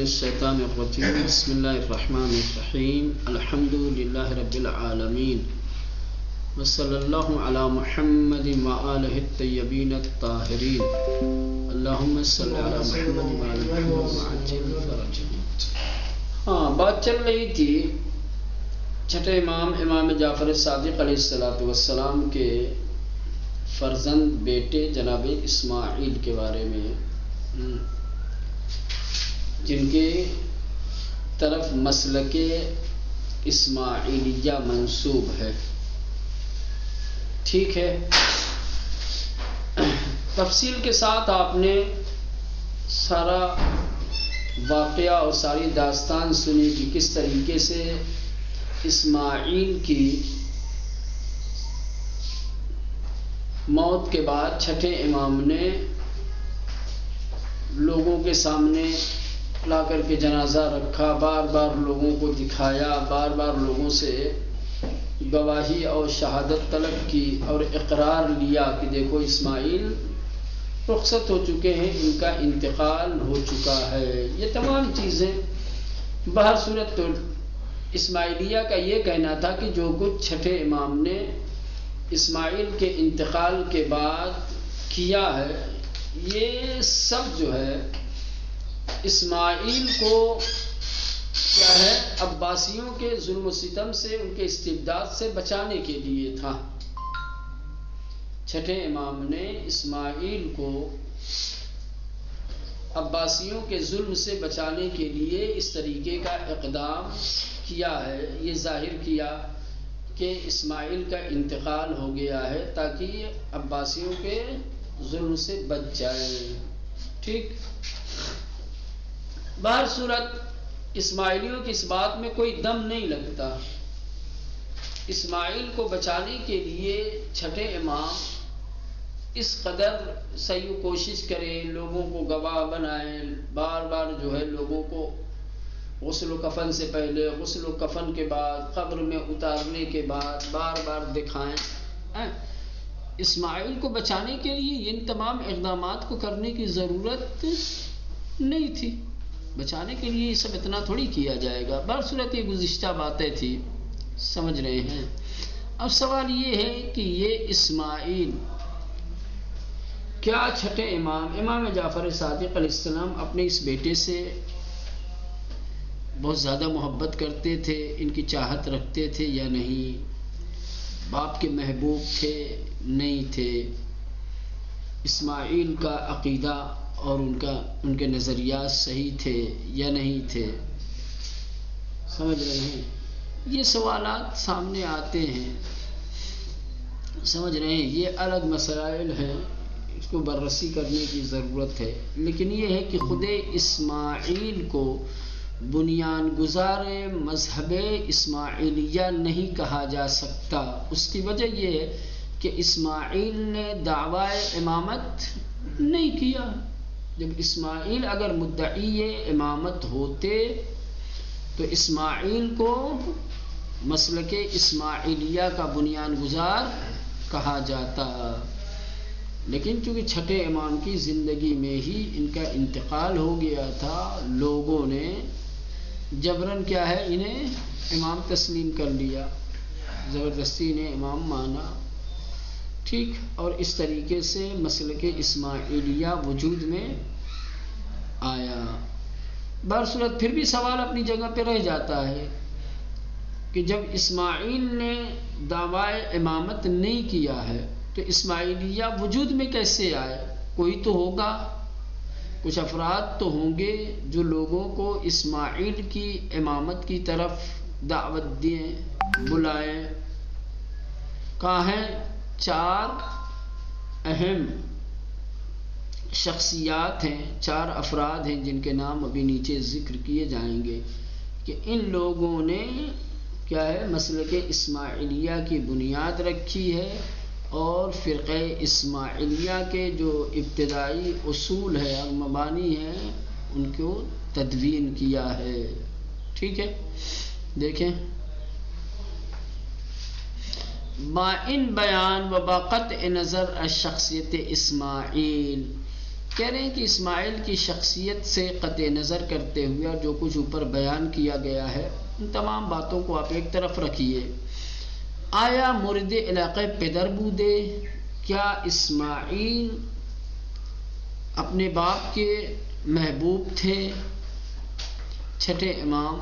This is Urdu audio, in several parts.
الشیطان الرجیم بسم اللہ الرحمن الرحیم الحمد للہ رب العالمین وصلی اللہ علی محمد وآلہ الطیبین الطاہرین اللہم صلی علی محمد وآلہ وعجل فرجہ۔ بات چل رہی تھی چھٹے امام جعفر صادق علیہ السلام کے فرزند بیٹے جناب اسماعیل کے بارے میں، جن کے طرف مسلک اسماعیلیہ منسوب ہے۔ ٹھیک ہے، تفصیل کے ساتھ آپ نے سارا واقعہ اور ساری داستان سنی کہ کس طریقے سے اسماعیل کی موت کے بعد چھٹے امام نے لوگوں کے سامنے لا کر کے جنازہ رکھا، بار بار لوگوں کو دکھایا، بار بار لوگوں سے گواہی اور شہادت طلب کی اور اقرار لیا کہ دیکھو اسماعیل رخصت ہو چکے ہیں، ان کا انتقال ہو چکا ہے۔ یہ تمام چیزیں بہر صورت تو اسماعیلیہ کا یہ کہنا تھا کہ جو کچھ چھٹے امام نے اسماعیل کے انتقال کے بعد کیا ہے، یہ سب جو ہے اسماعیل کو کیا ہے عباسیوں کے ظلم و ستم سے، ان کے استبداد سے بچانے کے لیے تھا۔ چھٹے امام نے اسماعیل کو عباسیوں کے ظلم سے بچانے کے لیے اس طریقے کا اقدام کیا ہے، یہ ظاہر کیا کہ اسماعیل کا انتقال ہو گیا ہے تاکہ عباسیوں کے ظلم سے بچ جائے۔ ٹھیک، بہر صورت اسماعیلیوں کی اس بات میں کوئی دم نہیں لگتا۔ اسماعیل کو بچانے کے لیے چھٹے امام اس قدر صحیح کوشش کریں، لوگوں کو گواہ بنائیں، بار بار جو ہے لوگوں کو غسل و کفن سے پہلے، غسل و کفن کے بعد، قبر میں اتارنے کے بعد بار بار دکھائیں۔ اسماعیل کو بچانے کے لیے ان تمام اقدامات کو کرنے کی ضرورت نہیں تھی۔ بچانے کے لیے یہ سب اتنا تھوڑی کیا جائے گا۔ بہر صورت یہ گزشتہ باتیں تھی، سمجھ رہے ہیں۔ اب سوال یہ ہے کہ یہ اسماعیل کیا چھٹے امام جعفر صادق علیہ السلام اپنے اس بیٹے سے بہت زیادہ محبت کرتے تھے، ان کی چاہت رکھتے تھے یا نہیں؟ باپ کے محبوب تھے، نہیں تھے؟ اسماعیل کا عقیدہ اور ان کے نظریات صحیح تھے یا نہیں تھے؟ سمجھ رہے ہیں؟ یہ سوالات سامنے آتے ہیں، سمجھ رہے ہیں؟ یہ الگ مسائل ہیں، اس کو بررسی کرنے کی ضرورت ہے۔ لیکن یہ ہے کہ خود اسماعیل کو بنیان گزار مذہب اسماعیلیہ نہیں کہا جا سکتا۔ اس کی وجہ یہ ہے کہ اسماعیل نے دعوی امامت نہیں کیا۔ جب اسماعیل اگر مدعی امامت ہوتے تو اسماعیل کو مسلک اسماعیلیہ کا بنیان گزار کہا جاتا، لیکن چونکہ چھٹے امام کی زندگی میں ہی ان کا انتقال ہو گیا تھا، لوگوں نے جبراً کیا ہے انہیں امام تسلیم کر لیا، زبردستی نے امام مانا۔ ٹھیک، اور اس طریقے سے مسلک اسماعیلیہ وجود میں آیا۔ بہر صورت پھر بھی سوال اپنی جگہ پہ رہ جاتا ہے کہ جب اسماعیل نے دعوی امامت نہیں کیا ہے تو اسماعیلیہ وجود میں کیسے آئے؟ کوئی تو ہوگا، کچھ افراد تو ہوں گے جو لوگوں کو اسماعیل کی امامت کی طرف دعوت دیں، بلائیں۔ کہاں ہیں؟ 4 اہم شخصیات ہیں، 4 افراد ہیں جن کے نام ابھی نیچے ذکر کیے جائیں گے کہ ان لوگوں نے کیا ہے مسلک اسماعیلیہ کی بنیاد رکھی ہے اور فرقہ اسماعیلیہ کے جو ابتدائی اصول ہے اور مبانی ہیں ان کو تدوین کیا ہے۔ ٹھیک ہے، دیکھیں با ان بیان و با قطع نظر از شخصیت اسماعیل کہہ رہے ہیں کہ اسماعیل کی شخصیت سے قطع نظر کرتے ہوئے اور جو کچھ اوپر بیان کیا گیا ہے ان تمام باتوں کو آپ ایک طرف رکھیے. آیا مورد علاقے پدر بودے؟ کیا اسماعیل اپنے باپ کے محبوب تھے؟ چھٹے امام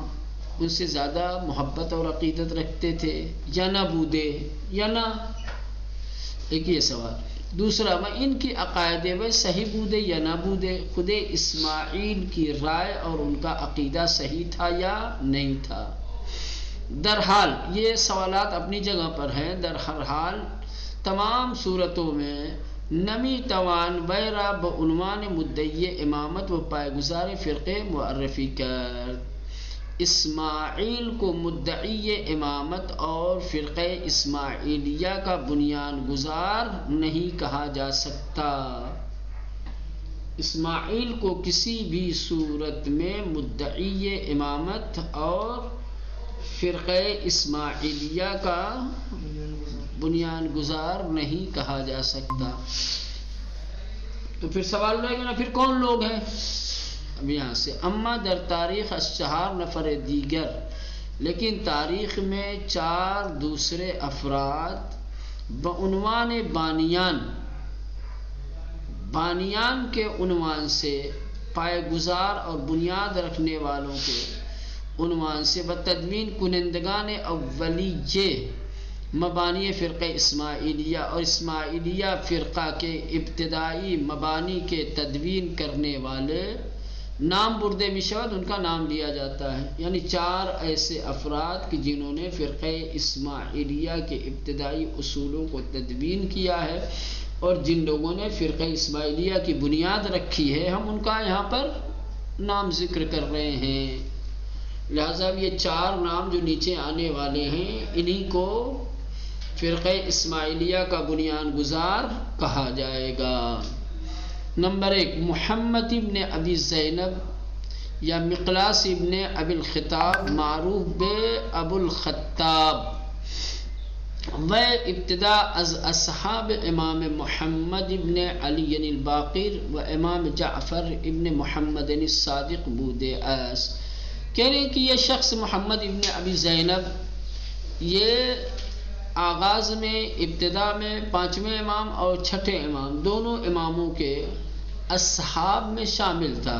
ان سے زیادہ محبت اور عقیدت رکھتے تھے یا نہ بودے یا نہ؟ ایک یہ سوال. دوسرا، میں ان کی عقائد وہ صحیح بودے یا نہ بودے؟ خود اسماعیل کی رائے اور ان کا عقیدہ صحیح تھا یا نہیں تھا؟ درحال یہ سوالات اپنی جگہ پر ہیں. درحال تمام صورتوں میں نمی توان ویرا بعنوان مدعی امامت و پائے فرقے معرفی کر. اسماعیل کو مدعی امامت اور فرقہ اسماعیلیہ کا بنیان گزار نہیں کہا جا سکتا. اسماعیل کو کسی بھی صورت میں مدعی امامت اور فرقہ اسماعیلیہ کا بنیان گزار نہیں کہا جا سکتا. تو پھر سوال رہے گا نا، پھر کون لوگ ہیں؟ اب یہاں سے اما در تاریخ از 4 نفر دیگر، لیکن تاریخ میں 4 دوسرے افراد بعنوان بانیان کے عنوان سے، پائے گزار اور بنیاد رکھنے والوں کے عنوان سے، بتدوین کنندگان اولیے مبانی فرقہ اسماعیلیہ اور اسماعیلیہ فرقہ کے ابتدائی مبانی کے تدوین کرنے والے نام بردے مشود ان کا نام لیا جاتا ہے. یعنی 4 ایسے افراد کہ جنہوں نے فرقہ اسماعیلیہ کے ابتدائی اصولوں کو تدوین کیا ہے اور جن لوگوں نے فرقہ اسماعیلیہ کی بنیاد رکھی ہے، ہم ان کا یہاں پر نام ذکر کر رہے ہیں. لہذا یہ 4 نام جو نیچے آنے والے ہیں انہی کو فرقہ اسماعیلیہ کا بنیان گزار کہا جائے گا. نمبر 1، محمد ابن ابی زینب یا مقلاس ابن ابی الخطاب معروف بے ابو الخطاب، و ابتدا از اصحاب امام محمد ابن علی الباقر و امام جعفر ابن محمد الصادق بودے اس. کہہ رہے ہیں کہ یہ شخص محمد ابن ابی زینب یہ آغاز میں، ابتدا میں 5ویں امام اور 6ٹھے امام دونوں اماموں کے اصحاب میں شامل تھا.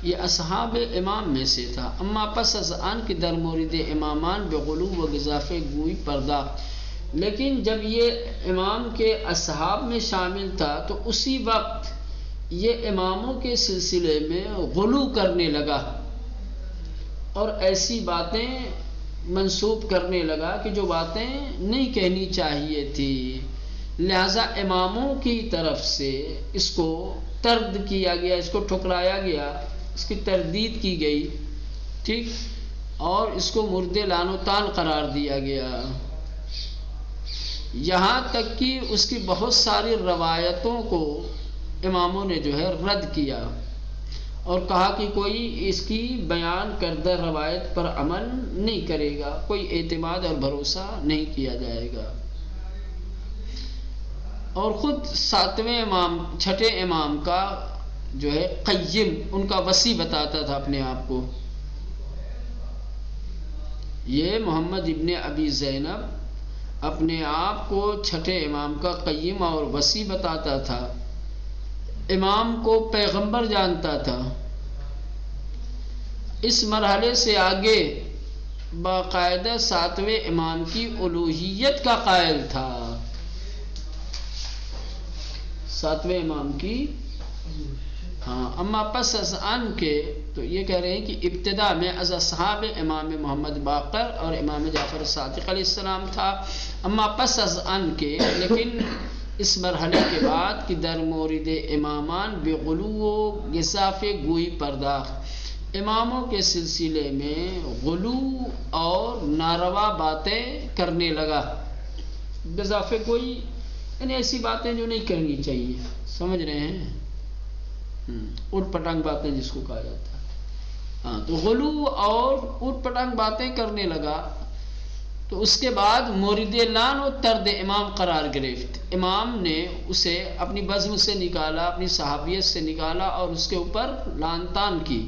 یہ اصحاب امام میں سے تھا. اما پس از آن کی در مورد امامان بغلو و گزافے گوئی پرداخت، لیکن جب یہ امام کے اصحاب میں شامل تھا تو اسی وقت یہ اماموں کے سلسلے میں غلو کرنے لگا اور ایسی باتیں منسوب کرنے لگا کہ جو باتیں نہیں کہنی چاہیے تھی. لہذا اماموں کی طرف سے اس کو طرد کیا گیا، اس کو ٹھکرایا گیا، اس کی تردید کی گئی، ٹھیک، اور اس کو مرد لعن و طعن قرار دیا گیا. یہاں تک کہ اس کی بہت ساری روایتوں کو اماموں نے جو ہے رد کیا اور کہا کہ کوئی اس کی بیان کردہ روایت پر عمل نہیں کرے گا، کوئی اعتماد اور بھروسہ نہیں کیا جائے گا. اور خود 7ویں امام 6ٹھے امام کا جو ہے قیم، ان کا وصی بتاتا تھا اپنے آپ کو. یہ محمد ابن ابی زینب اپنے آپ کو 6ٹھے امام کا قیم اور وصی بتاتا تھا، امام کو پیغمبر جانتا تھا. اس مرحلے سے آگے باقاعدہ 7ویں امام کی الوہیت کا قائل تھا. 7ویں امام کی اما پس از ان کے، تو یہ کہہ رہے ہیں کہ ابتدا میں از اصحاب امام محمد باقر اور امام جعفر صادق علیہ السلام تھا. اما پس از ان کے، لیکن اس مرحلے کے بعد کہ در مورد امامان بغلو و گزاف گوئی پرداخت، اماموں کے سلسلے میں غلو اور ناروا باتیں کرنے لگا. گزاف گوئی یعنی ایسی باتیں جو نہیں کرنی چاہیے، سمجھ رہے ہیں، اٹھ پٹانگ باتیں جس کو کہا جاتا ہے. تو غلو اور اٹھ پٹانگ باتیں کرنے لگا. تو اس کے بعد مورد لعن و طرد امام قرار گرفت. امام نے اسے اپنی بزم سے نکالا، اپنی صحابیت سے نکالا اور اس کے اوپر لعن طعن کی.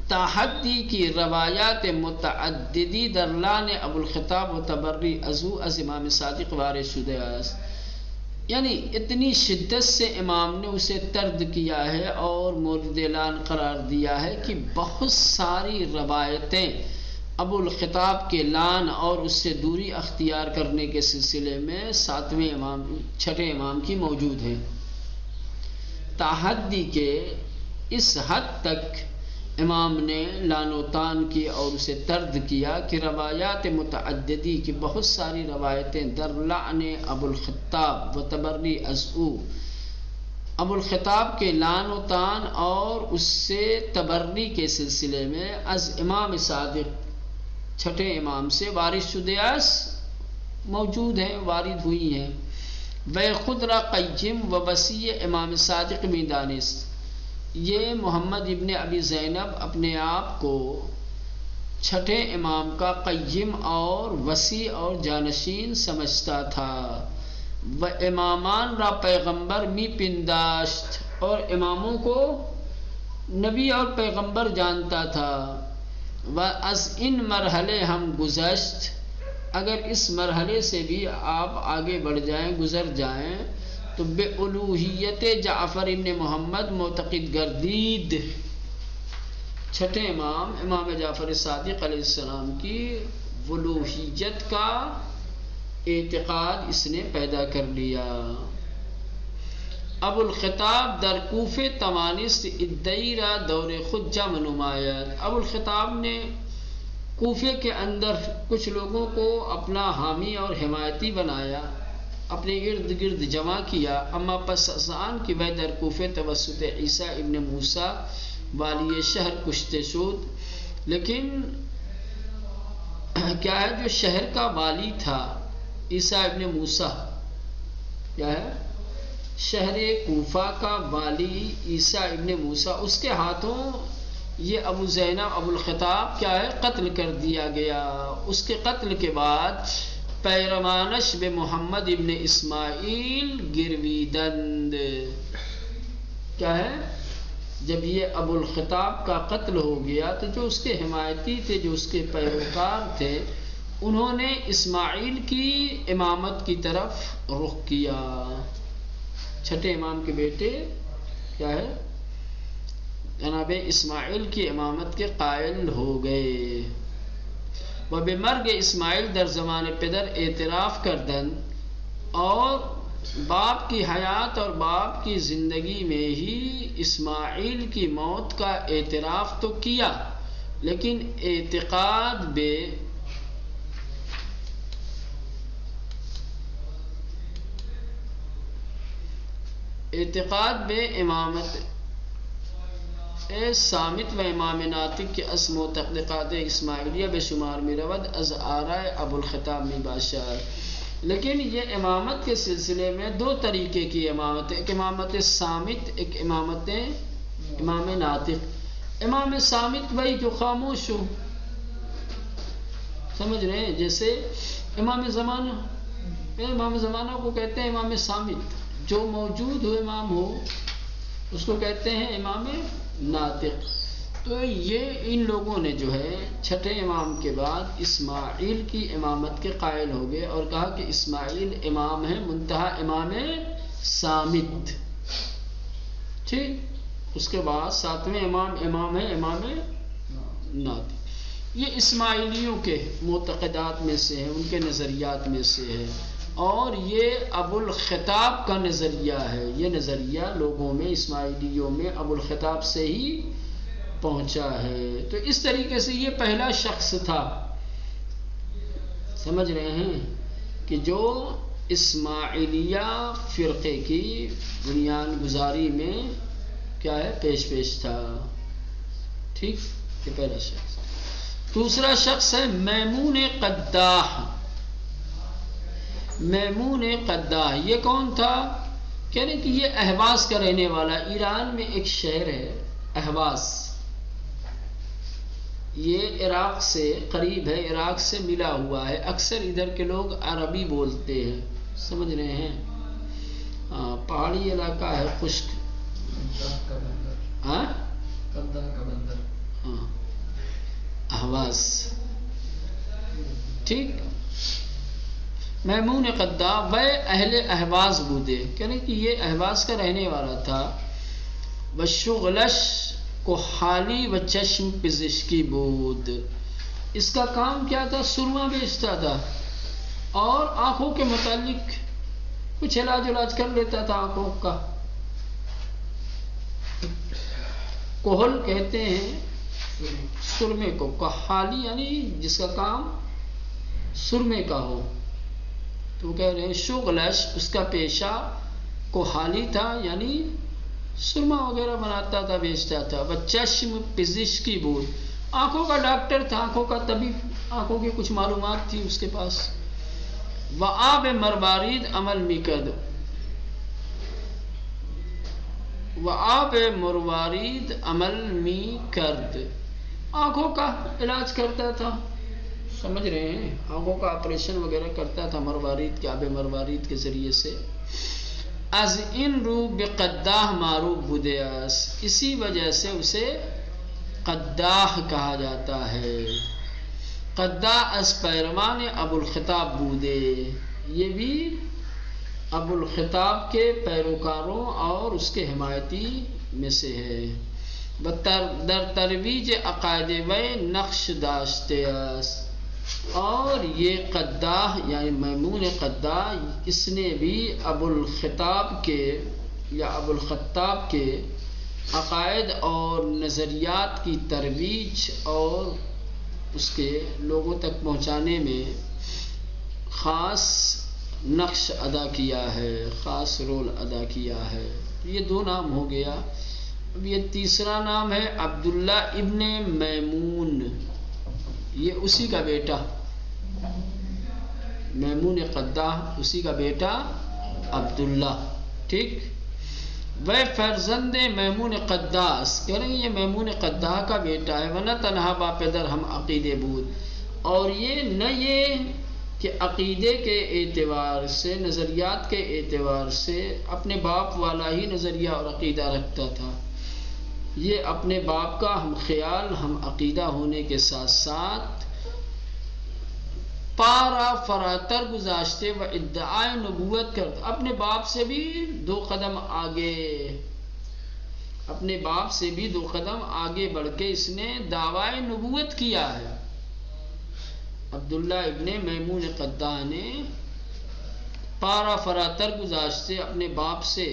تحدی کی روایات متعددی در لعن ابوالخطاب و تبری ازو از امام صادق وارد شده است. یعنی اتنی شدت سے امام نے اسے طرد کیا ہے اور مورد لعن قرار دیا ہے کہ بہت ساری روایتیں ابوالخطاب کے لعن اور اس سے دوری اختیار کرنے کے سلسلے میں ساتویں امام چھٹے امام کی موجود ہیں. تحدی کے اس حد تک امام نے لعن و طعن کی اور اسے طرد کیا کہ روایات متعددی کی بہت ساری روایتیں در لعن ابوالخطاب و تبری ازو، ابوالخطاب کے لعن و طعن اور اس سے تبری کے سلسلے میں از امام صادق چھٹے امام سے وارد شدہ موجود ہیں، وارد ہوئی ہیں. وہ خود را قیم و وسیع امام صادق میں دانست. یہ محمد ابن ابی زینب اپنے آپ کو چھٹے امام کا قیم اور وسیع اور جانشین سمجھتا تھا. و امامان را پیغمبر می پنداشت، اور اماموں کو نبی اور پیغمبر جانتا تھا. و از ان مرحلے ہم گزشت، اگر اس مرحلے سے بھی آپ آگے بڑھ جائیں، گزر جائیں، تو بے الوہیت جعفر ابن محمد معتقد گردید. چھٹے امام امام جعفر صادق علیہ السلام کی الوہیت کا اعتقاد اس نے پیدا کر لیا. ابوالخطاب در کوفے توانست ادعی را دور خود جمع نماید. ابوالخطاب نے کوفے کے اندر کچھ لوگوں کو اپنا حامی اور حمایتی بنایا، اپنے ارد گرد جمع کیا. اما پس از آن کہ وہ در کوفے توسط عیسیٰ ابن موسیٰ والی شہر کشتے شد، لیکن کیا ہے جو شہر کا والی تھا عیسیٰ ابن موسیٰ، کیا ہے شہر کوفہ کا والی عیسیٰ ابن موسیٰ، اس کے ہاتھوں یہ ابو زینب ابوالخطاب کیا ہے قتل کر دیا گیا. اس کے قتل کے بعد پیروانش بے محمد ابن اسماعیل گرویدند، کیا ہے جب یہ ابوالخطاب کا قتل ہو گیا تو جو اس کے حمایتی تھے، جو اس کے پیروکار تھے، انہوں نے اسماعیل کی امامت کی طرف رخ کیا. چھٹے امام کے بیٹے کیا ہے جناب اسماعیل کی امامت کے قائل ہو گئے. و بمرگ اسماعیل در زمان پدر اعتراف کردند، اور باپ کی حیات اور باپ کی زندگی میں ہی اسماعیل کی موت کا اعتراف تو کیا، لیکن اعتقاد بے امامت صامت و امام ناطق کے اسم و تقدیقات اسماعیلیہ بے شمار میں رود از آرائے ابوالخطاب میں باشد. لیکن یہ امامت کے سلسلے میں دو طریقے کی امامت ہے، ایک امامت صامت، ایک امامت امام ناطق. امام صامت وہی جو خاموش ہو، سمجھ رہے ہیں، جیسے امام زمانہ کو کہتے ہیں امام صامت، جو موجود ہو امام ہو اس کو کہتے ہیں امام ناطق. تو یہ ان لوگوں نے جو ہے چھٹے امام کے بعد اسماعیل کی امامت کے قائل ہو گئے اور کہا کہ اسماعیل امام ہے، منتہا امام صامت. ٹھیک، اس کے بعد ساتویں امام ہے امام ناطق. یہ اسماعیلیوں کے معتقدات میں سے ہے، ان کے نظریات میں سے ہے، اور یہ ابوالخطاب کا نظریہ ہے. یہ نظریہ لوگوں میں اسماعیلیوں میں ابوالخطاب سے ہی پہنچا ہے. تو اس طریقے سے یہ پہلا شخص تھا، سمجھ رہے ہیں، کہ جو اسماعیلیہ فرقے کی بنیاد گزاری میں کیا ہے پیش تھا. ٹھیک، یہ پہلا شخص. دوسرا شخص ہے میمون قداح. میمون قداح یہ کون تھا؟ کہنے کہ یہ اہواز کا رہنے والا، ایران میں ایک شہر ہے اہواز. یہ عراق سے قریب ہے، عراق سے ملا ہوا ہے. اکثر ادھر کے لوگ عربی بولتے ہیں، سمجھ رہے ہیں. پہاڑی علاقہ ہے، خشک. ہاں اہواز. ٹھیک. میمون قداح وہ اہل اہواز بودے، کہنے کہ یہ اہواز کا رہنے والا تھا. وشغلش کو حالی و چشم پزشکی بود. اس کا کام کیا تھا؟ سرما بیچتا تھا اور آنکھوں کے متعلق کچھ علاج کر لیتا تھا آنکھوں کا. کوہل کہتے ہیں سرمے کو، کحالی یعنی جس کا کام سرمے کا ہو. تو کہہ رہے ہیں شغلش اس کا پیشہ کوحالی تھا، یعنی سرما وغیرہ بناتا تھا، بیچتا تھا. چشم پزشکی بود، آنکھوں کا ڈاکٹر تھا، آنکھوں کا طبیب، آنکھوں کی کچھ معلومات تھی اس کے پاس. وآب مروارید عمل میکرد، وآب مروارید عمل میکرد، آنکھوں کا علاج کرتا تھا. سمجھ رہے ہیں؟ آنکھوں کا آپریشن وغیرہ کرتا تھا مروارید کے، آب مروارید کے ذریعے سے. از ان رو بقداح معروف بودیاس، اسی وجہ سے اسے قداح کہا جاتا ہے. قداح از پیروان ابو الخطاب بودے، یہ بھی ابو الخطاب کے پیروکاروں اور اس کے حمایتی میں سے ہے. در ترویج عقائد و نقش داشتے است، اور یہ قداح یعنی میمون قداح اس نے بھی ابو الخطاب کے عقائد اور نظریات کی ترویج اور اس کے لوگوں تک پہنچانے میں خاص نقش ادا کیا ہے، خاص رول ادا کیا ہے. یہ دو نام ہو گیا. اب یہ تیسرا نام ہے عبداللہ ابن میمون، یہ اسی کا بیٹا میمون قداح، اسی کا بیٹا عبداللہ. ٹھیک. وہ فرزند میمون قداح، کہہ رہے ہیں یہ میمون قداح کا بیٹا ہے. ورنہ تنہا باپدر ہم عقیدے بود، اور یہ نہ یہ کہ عقیدے کے اعتبار سے، نظریات کے اعتبار سے اپنے باپ والا ہی نظریہ اور عقیدہ رکھتا تھا. یہ اپنے باپ کا ہم خیال، ہم عقیدہ ہونے کے ساتھ ساتھ پارا فراتر گزاشتے و ادعائے نبوت کرتا، اپنے باپ سے بھی 2 قدم آگے، اپنے باپ سے بھی 2 قدم آگے بڑھ کے اس نے دعوی نبوت کیا ہے. عبداللہ ابن میمون قداح نے پارا فراتر گزاشتے اپنے باپ سے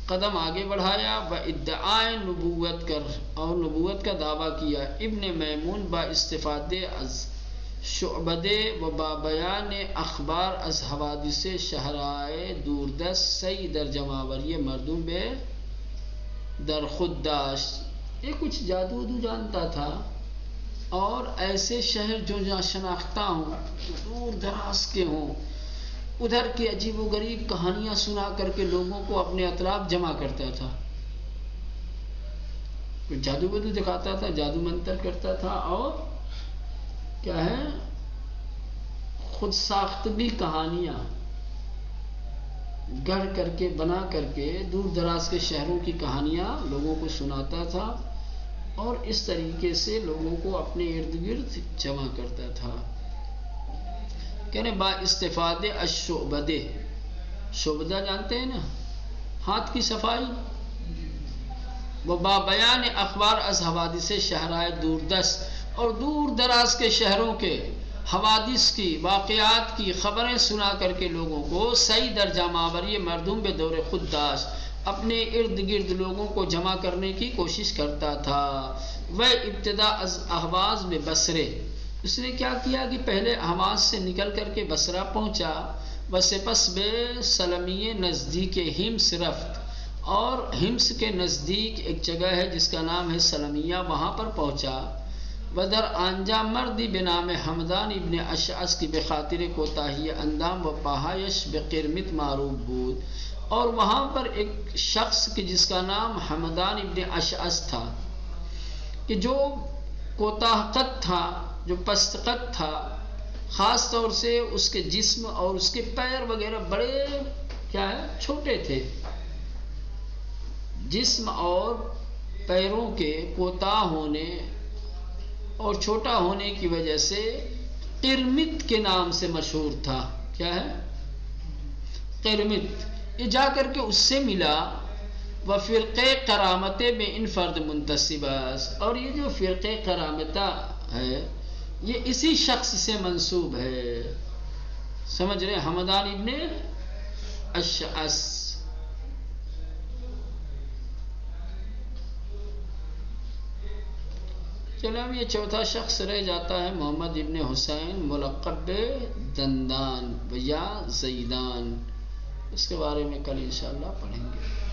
قدم آگے بڑھایا، و ادعائے نبوت کر اور نبوت کا دعویٰ کیا. ابن میمون با استفادے از شعبدے و با بیان اخبار از حوادث شہرائے دوردست سی در جماوری مردم بے در خود داشت. یہ کچھ جادو جانتا تھا، اور ایسے شہر جو جہاں شناختہ ہوں، دور دراز کے ہوں، ادھر کی عجیب و غریب کہانیاں سنا کر کے لوگوں کو اپنے اطراف جمع کرتا تھا. جادو بدو دکھاتا تھا، جادو منتر کرتا تھا، اور کیا ہے خود ساختگی کہانیاں گڑھ کر کے بنا کر کے دور دراز کے شہروں کی کہانیاں لوگوں کو سناتا تھا، اور اس طریقے سے لوگوں کو اپنے ارد گرد جمع کرتا تھا. کہنے با استفادے الشعبدے، شعبدہ جانتے ہیں نا، ہاتھ کی صفائی. وہ با بیان اخبار از حوادث شہرائے دوردست، اور دور دراز کے شہروں کے حوادث کی، واقعات کی خبریں سنا کر کے لوگوں کو صحیح درجہ ماوری مردم بے دور خود داشت، اپنے ارد گرد لوگوں کو جمع کرنے کی کوشش کرتا تھا. وہ ابتدا از اہواز میں بصرے، اس نے کیا کیا کہ پہلے اہواز سے نکل کر کے بصرہ پہنچا. وسپس بے سلمیے نزدیک ہمس رفت، اور ہمس کے نزدیک ایک جگہ ہے جس کا نام ہے سلمیہ، وہاں پر پہنچا. ودر آنجا مردی بنام حمدان ابن اشعث کی بخاطر کوتاہی اندام و پاہایش بقرمت معروف بود، اور وہاں پر ایک شخص کی جس کا نام حمدان ابن اشعث تھا، کہ جو کوتاہ قد تھا، جو پست قد تھا، خاص طور سے اس کے جسم اور اس کے پیر وغیرہ بڑے کیا ہے چھوٹے تھے. جسم اور پیروں کے کوتاہ ہونے اور چھوٹا ہونے کی وجہ سے قرمت کے نام سے مشہور تھا. کیا ہے؟ قرمت. یہ جا کر کے اس سے ملا وہ فرقے کرامتے میں ان فرد منتسباس، اور یہ جو فرقے کرامتہ ہے یہ اسی شخص سے منسوب ہے. سمجھ رہے؟ حمدان ابن اشعث. چلو اب یہ چوتھا شخص رہ جاتا ہے محمد ابن حسین ملقب دندان یا زیدان. اس کے بارے میں کل انشاءاللہ پڑھیں گے.